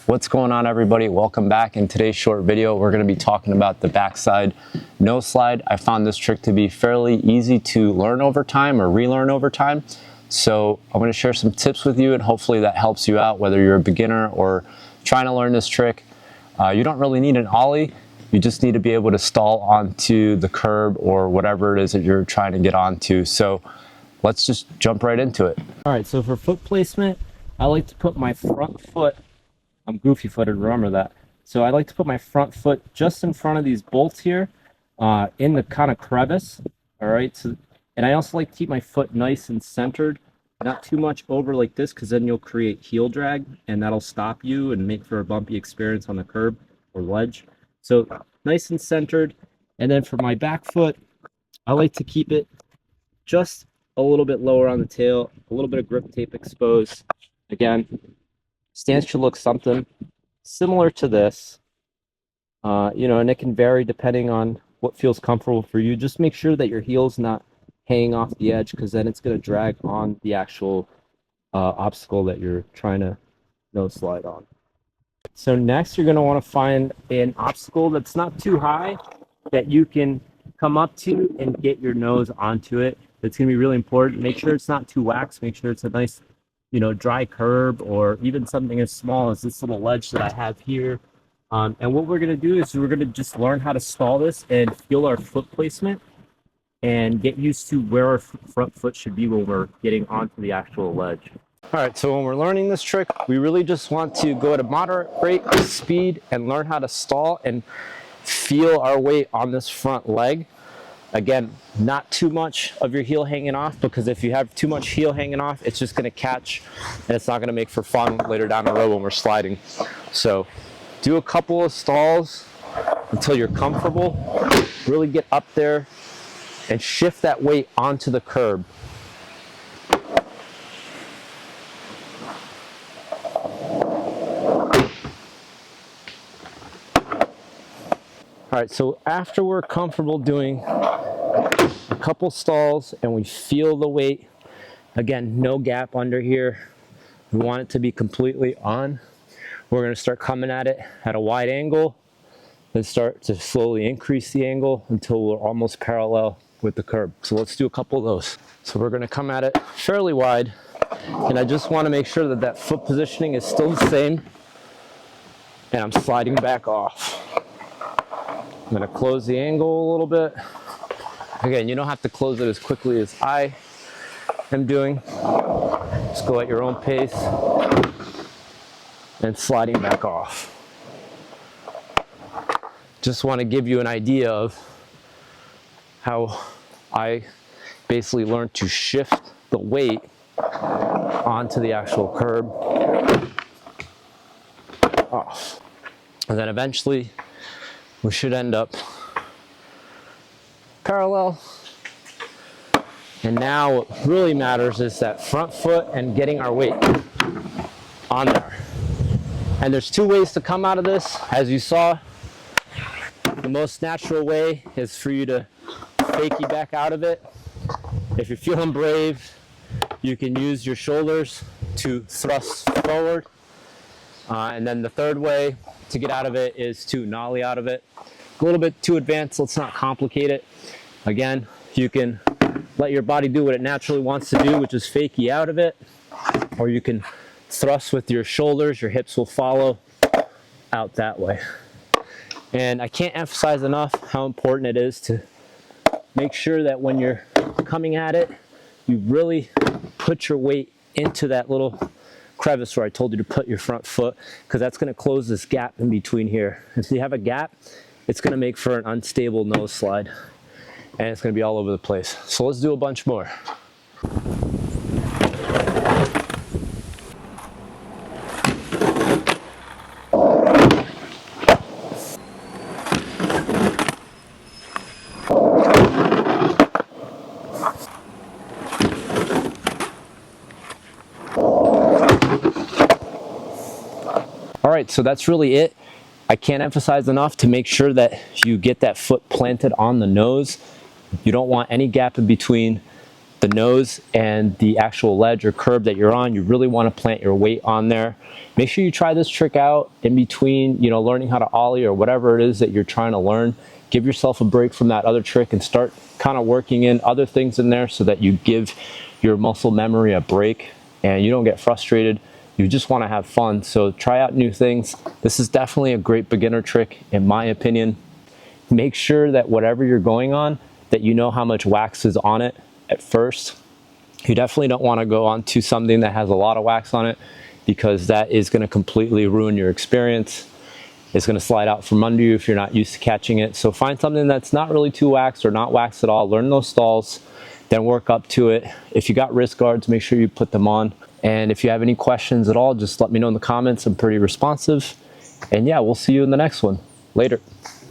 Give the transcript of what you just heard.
What's going on, everybody? Welcome back. In today's short video, we're going to be talking about the backside nose slide. I found this trick to be fairly easy to learn over time or relearn over time. So I'm going to share some tips with you, and hopefully that helps you out whether you're a beginner or trying to learn this trick. You don't really need an Ollie. You just need to be able to stall onto the curb or whatever it is that you're trying to get onto. So let's just jump right into it. All right, so for foot placement, I like to put my front foot, I'm goofy footed, remember that. So I like to put my front foot just in front of these bolts here, in the kind of crevice. All right, so, and I also like to keep my foot nice and centered, not too much over like this, because then you'll create heel drag and that'll stop you and make for a bumpy experience on the curb or ledge. So nice and centered. And then for my back foot, I like to keep it just a little bit lower on the tail, a little bit of grip tape exposed. Again, stance should look something similar to this, and it can vary depending on what feels comfortable for you. Just make sure that your heel's not hanging off the edge, because then it's going to drag on the actual obstacle that you're trying to nose slide on. So next, you're going to want to find an obstacle that's not too high that you can come up to and get your nose onto it. It's going to be really important. Make sure it's not too waxed. Make sure it's a nice, dry curb, or even something as small as this little ledge that I have here. And what we're going to do is we're going to just learn how to stall this and feel our foot placement and get used to where our front foot should be when we're getting onto the actual ledge. All right, so when we're learning this trick, we really just want to go at a moderate rate of speed and learn how to stall and feel our weight on this front leg. Again, not too much of your heel hanging off, because if you have too much heel hanging off, it's just going to catch and it's not going to make for fun later down the road when we're sliding. So do a couple of stalls until you're comfortable. Really get up there and shift that weight onto the curb. All right, so after we're comfortable doing a couple stalls and we feel the weight, again, no gap under here. We want it to be completely on. We're going to start coming at it at a wide angle, then start to slowly increase the angle until we're almost parallel with the curb. So let's do a couple of those. So we're going to come at it fairly wide, and I just want to make sure that that foot positioning is still the same, and I'm sliding back off. I'm going to close the angle a little bit. Again, you don't have to close it as quickly as I am doing. Just go at your own pace and sliding back off. Just want to give you an idea of how I basically learned to shift the weight onto the actual curb off. And then eventually we should end up parallel. And now what really matters is that front foot and getting our weight on there. And there's two ways to come out of this. As you saw, the most natural way is for you to fakie back out of it. If you're feeling brave, you can use your shoulders to thrust forward. And then the third way to get out of it is to nollie out of it. A little bit too advanced, let's not complicate it. Again, you can let your body do what it naturally wants to do, which is fakie out of it, or you can thrust with your shoulders, your hips will follow out that way. And I can't emphasize enough how important it is to make sure that when you're coming at it, you really put your weight into that little crevice where I told you to put your front foot, because that's going to close this gap in between here. If you have a gap, it's going to make for an unstable nose slide, and it's going to be all over the place. So let's do a bunch more. All right, so that's really it. I can't emphasize enough to make sure that you get that foot planted on the nose. You don't want any gap in between the nose and the actual ledge or curb that you're on, you really want to plant your weight on there. Make sure you try this trick out in between, you know, learning how to ollie or whatever it is that you're trying to learn. Give yourself a break from that other trick and start kind of working in other things in there so that you give your muscle memory a break and you don't get frustrated. You just want to have fun. So try out new things. This is definitely a great beginner trick in my opinion. Make sure that whatever you're going on, that you know how much wax is on it at first. You definitely don't want to go on to something that has a lot of wax on it, because that is going to completely ruin your experience. It's going to slide out from under you if you're not used to catching it. So find something that's not really too waxed or not waxed at all. Learn those stalls, then work up to it. If you got wrist guards, make sure you put them on. And if you have any questions at all, just let me know in the comments. I'm pretty responsive. And yeah, we'll see you in the next one. Later.